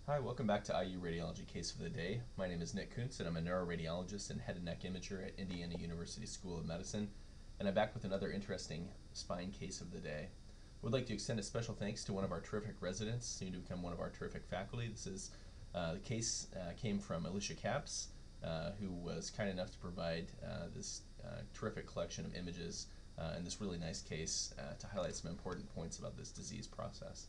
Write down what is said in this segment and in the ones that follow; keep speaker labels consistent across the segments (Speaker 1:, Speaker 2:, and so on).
Speaker 1: Hi, welcome back to IU Radiology Case of the Day. My name is Nick Kuntz and I'm a neuroradiologist and head and neck imager at Indiana University School of Medicine, and I'm back with another interesting spine case of the day. I would like to extend a special thanks to one of our terrific residents, soon to become one of our terrific faculty. This is the case came from Alicia Capps, who was kind enough to provide this terrific collection of images in this really nice case to highlight some important points about this disease process.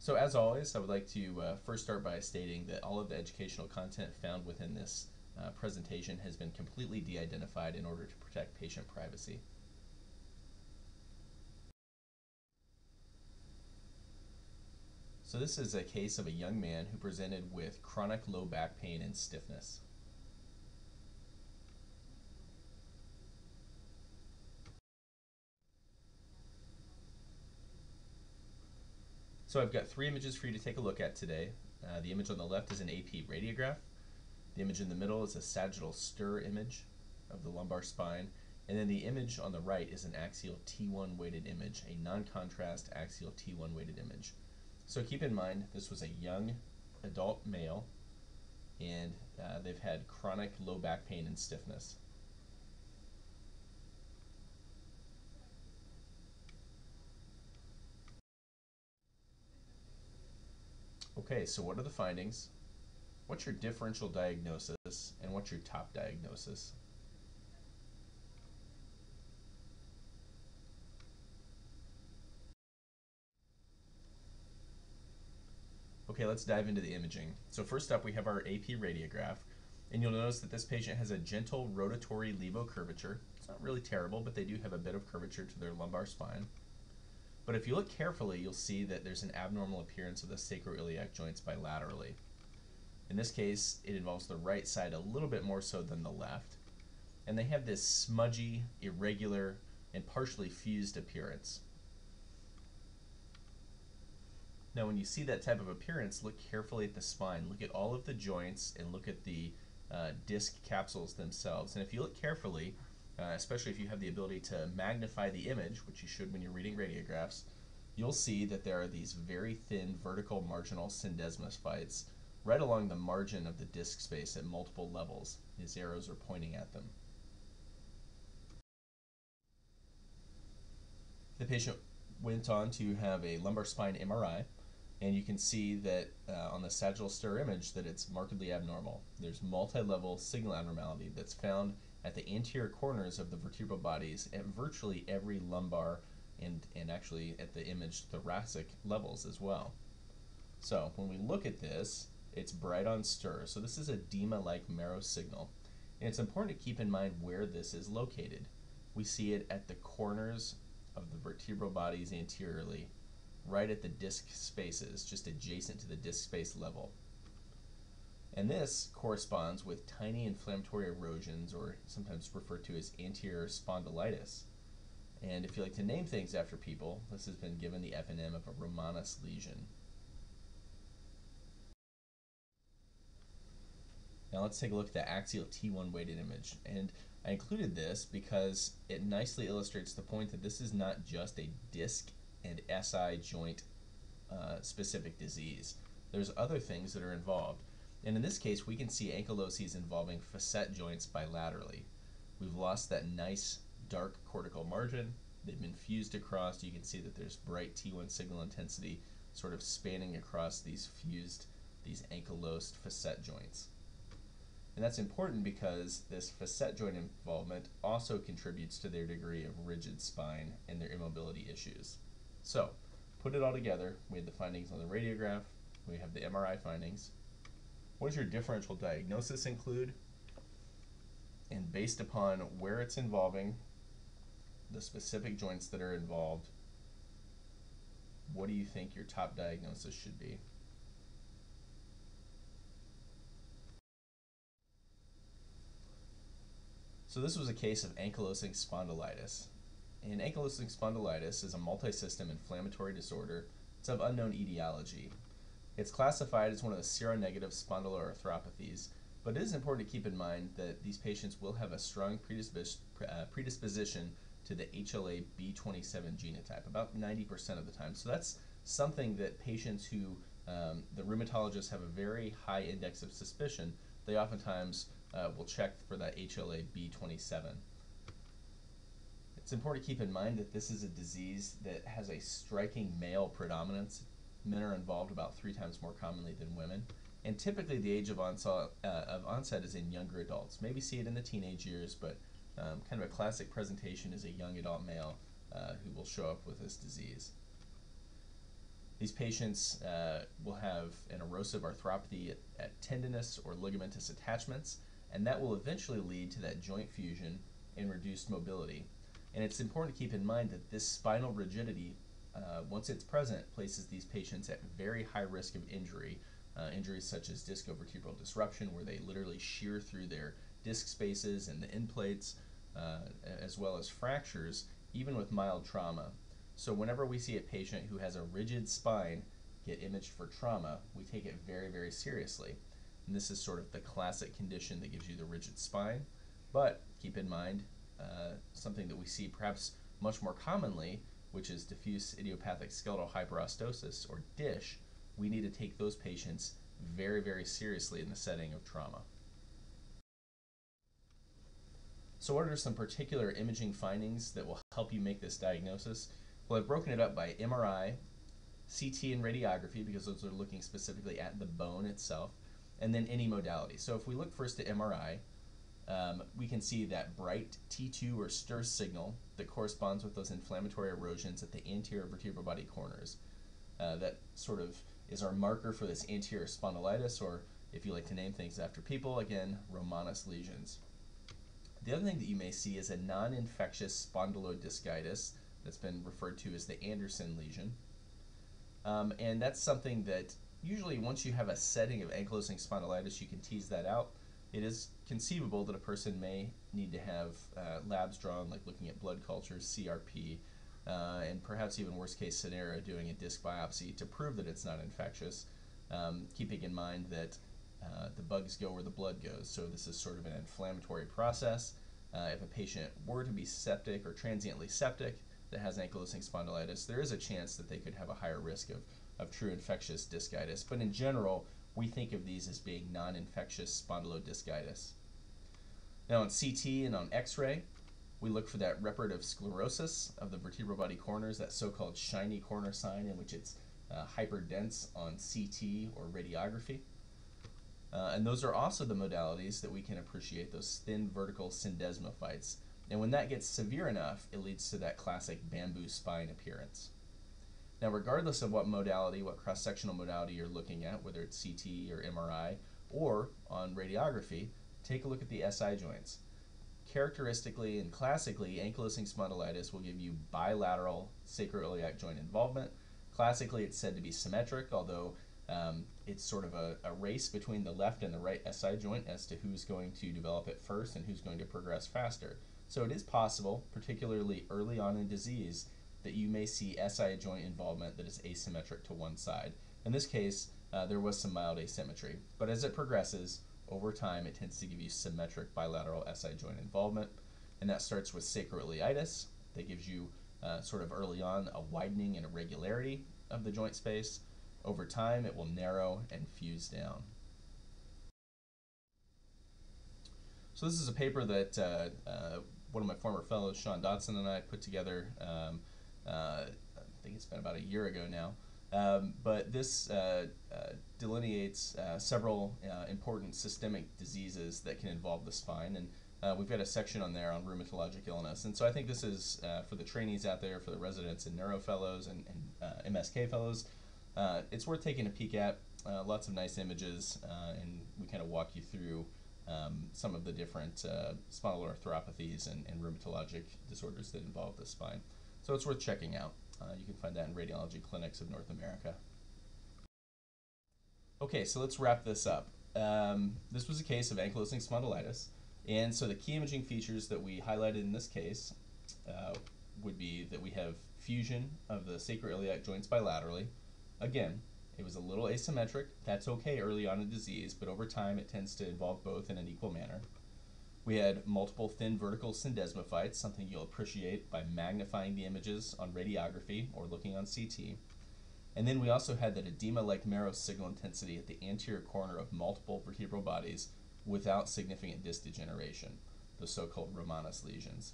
Speaker 1: So as always, I would like to first start by stating that all of the educational content found within this presentation has been completely de-identified in order to protect patient privacy. So this is a case of a young man who presented with chronic low back pain and stiffness. So I've got three images for you to take a look at today. The image on the left is an AP radiograph. The image in the middle is a sagittal stir image of the lumbar spine. And then the image on the right is an axial T1 weighted image, a non-contrast axial T1 weighted image. So keep in mind, this was a young adult male, and they've had chronic low back pain and stiffness. Okay, so what are the findings? What's your differential diagnosis, and what's your top diagnosis? Okay, let's dive into the imaging. So first up, we have our AP radiograph, and you'll notice that this patient has a gentle rotatory levocurvature. It's not really terrible, but they do have a bit of curvature to their lumbar spine. But if you look carefully, you'll see that there's an abnormal appearance of the sacroiliac joints bilaterally. In this case, it involves the right side a little bit more so than the left. And they have this smudgy, irregular, and partially fused appearance. Now when you see that type of appearance, look carefully at the spine. Look at all of the joints and look at the disc capsules themselves. And if you look carefully, especially if you have the ability to magnify the image, which you should when you're reading radiographs, you'll see that there are these very thin vertical marginal syndesmos phytes right along the margin of the disc space at multiple levels. These arrows are pointing at them. The patient went on to have a lumbar spine MRI, and you can see that on the sagittal stir image that it's markedly abnormal. There's multi-level signal abnormality that's found at the anterior corners of the vertebral bodies at virtually every lumbar and actually at the imaged thoracic levels as well. So when we look at this, it's bright on stir. So this is edema-like marrow signal. And it's important to keep in mind where this is located. We see it at the corners of the vertebral bodies anteriorly, right at the disc spaces, just adjacent to the disc space level. And this corresponds with tiny inflammatory erosions, or sometimes referred to as anterior spondylitis. And if you like to name things after people, this has been given the eponym of a Romanus lesion. Now let's take a look at the axial T1 weighted image. And I included this because it nicely illustrates the point that this is not just a disc and SI joint specific disease. There's other things that are involved. And in this case, we can see ankyloses involving facet joints bilaterally. We've lost that nice dark cortical margin. They've been fused across. You can see that there's bright T1 signal intensity sort of spanning across these fused, these ankylosed facet joints. And that's important because this facet joint involvement also contributes to their degree of rigid spine and their immobility issues. So, put it all together, we have the findings on the radiograph, we have the MRI findings. What does your differential diagnosis include? And based upon where it's involving, the specific joints that are involved, what do you think your top diagnosis should be? So this was a case of ankylosing spondylitis. And ankylosing spondylitis is a multi-system inflammatory disorder. It's of unknown etiology. It's classified as one of the seronegative spondyloarthropathies, but it is important to keep in mind that these patients will have a strong predisposition to the HLA-B27 genotype, about 90% of the time. So that's something that patients who the rheumatologists have a very high index of suspicion, they oftentimes will check for that HLA-B27. It's important to keep in mind that this is a disease that has a striking male predominance. Men are involved about 3 times more commonly than women. And typically the age of onset is in younger adults. Maybe see it in the teenage years, but kind of a classic presentation is a young adult male who will show up with this disease. These patients will have an erosive arthropathy at tendinous or ligamentous attachments, and that will eventually lead to that joint fusion and reduced mobility. And it's important to keep in mind that this spinal rigidity, once it's present, places these patients at very high risk of injury. Injuries such as discovertebral disruption, where they literally shear through their disc spaces and the end plates, as well as fractures, even with mild trauma. So whenever we see a patient who has a rigid spine get imaged for trauma, we take it very, very seriously. And this is sort of the classic condition that gives you the rigid spine. But keep in mind something that we see perhaps much more commonly, which is diffuse idiopathic skeletal hyperostosis, or DISH. We need to take those patients very, very seriously in the setting of trauma. So what are some particular imaging findings that will help you make this diagnosis? Well, I've broken it up by MRI, CT, and radiography, because those are looking specifically at the bone itself, and then any modality. So if we look first at MRI, we can see that bright T2 or stir signal that corresponds with those inflammatory erosions at the anterior vertebral body corners. That sort of is our marker for this anterior spondylitis, or if you like to name things after people, again, Romanus lesions. The other thing that you may see is a non-infectious spondylodiscitis that's been referred to as the Anderson lesion. And that's something that usually once you have a setting of ankylosing spondylitis, you can tease that out. It is conceivable that a person may need to have labs drawn, like looking at blood cultures, CRP, and perhaps even worst case scenario, doing a disc biopsy to prove that it's not infectious, keeping in mind that the bugs go where the blood goes. So this is sort of an inflammatory process. If a patient were to be septic or transiently septic that has ankylosing spondylitis, there is a chance that they could have a higher risk of true infectious discitis. But in general, we think of these as being non-infectious spondylodiscitis. Now on CT and on X-ray, we look for that reparative sclerosis of the vertebral body corners, that so-called shiny corner sign, in which it's hyperdense on CT or radiography. And those are also the modalities that we can appreciate, those thin vertical syndesmophytes. And when that gets severe enough, it leads to that classic bamboo spine appearance. Now, regardless of what modality, what cross-sectional modality you're looking at, whether it's CT or MRI, or on radiography, take a look at the SI joints. Characteristically and classically, ankylosing spondylitis will give you bilateral sacroiliac joint involvement. Classically, it's said to be symmetric, although it's sort of a race between the left and the right SI joint as to who's going to develop it first and who's going to progress faster. So it is possible, particularly early on in disease, that you may see SI joint involvement that is asymmetric to one side. In this case, there was some mild asymmetry, but as it progresses, over time it tends to give you symmetric bilateral SI joint involvement, and that starts with sacroiliitis. That gives you sort of early on a widening and irregularity of the joint space. Over time, it will narrow and fuse down. So this is a paper that one of my former fellows, Sean Dotson, and I put together. I think it's been about a year ago now. But this delineates several important systemic diseases that can involve the spine, and we've got a section on there on rheumatologic illness. And so I think this is for the trainees out there, for the residents and neuro fellows and MSK fellows. It's worth taking a peek at. Lots of nice images, and we kind of walk you through some of the different spondyloarthropathies and rheumatologic disorders that involve the spine. So it's worth checking out. You can find that in radiology clinics of North America. Okay, so let's wrap this up. This was a case of ankylosing spondylitis, and so the key imaging features that we highlighted in this case would be that we have fusion of the sacroiliac joints bilaterally. Again, it was a little asymmetric. That's okay early on in disease, but over time it tends to involve both in an equal manner. We had multiple thin vertical syndesmophytes, something you'll appreciate by magnifying the images on radiography or looking on CT. And then we also had that edema-like marrow signal intensity at the anterior corner of multiple vertebral bodies without significant disc degeneration, the so-called Romanes lesions.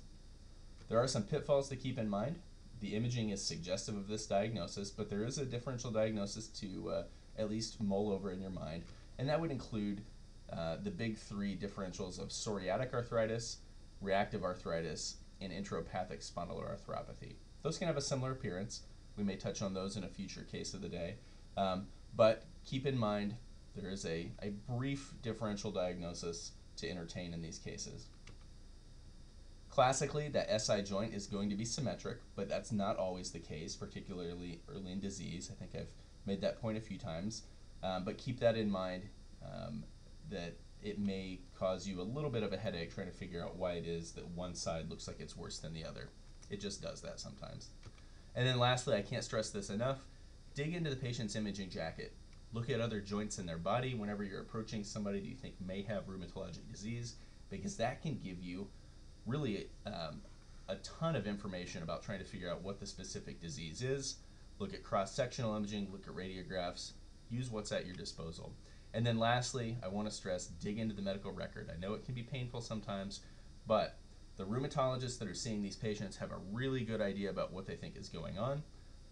Speaker 1: There are some pitfalls to keep in mind. The imaging is suggestive of this diagnosis, but there is a differential diagnosis to at least mull over in your mind, and that would include the big three differentials of psoriatic arthritis, reactive arthritis, and intropathic spondyloarthropathy. Those can have a similar appearance. We may touch on those in a future case of the day, but keep in mind there is a brief differential diagnosis to entertain in these cases. Classically, that SI joint is going to be symmetric, but that's not always the case, particularly early in disease. I think I've made that point a few times, but keep that in mind that it may cause you a little bit of a headache trying to figure out why it is that one side looks like it's worse than the other. It just does that sometimes. And then lastly, I can't stress this enough, dig into the patient's imaging jacket. Look at other joints in their body whenever you're approaching somebody that you think may have rheumatologic disease, because that can give you really a ton of information about trying to figure out what the specific disease is. Look at cross-sectional imaging, look at radiographs, use what's at your disposal. And then lastly, I want to stress, dig into the medical record. I know it can be painful sometimes, but the rheumatologists that are seeing these patients have a really good idea about what they think is going on.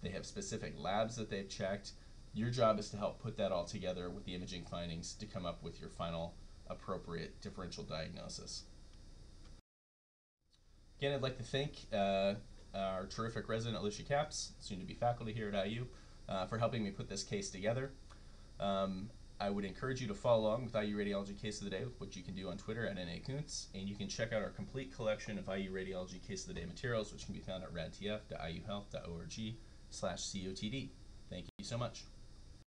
Speaker 1: They have specific labs that they've checked. Your job is to help put that all together with the imaging findings to come up with your final appropriate differential diagnosis. Again, I'd like to thank our terrific resident Alicia Capps, soon to be faculty here at IU, for helping me put this case together. I would encourage you to follow along with IU Radiology Case of the Day, which you can do on Twitter at NAKuntz, and you can check out our complete collection of IU Radiology Case of the Day materials, which can be found at radtf.iuhealth.org/COTD. Thank you so much.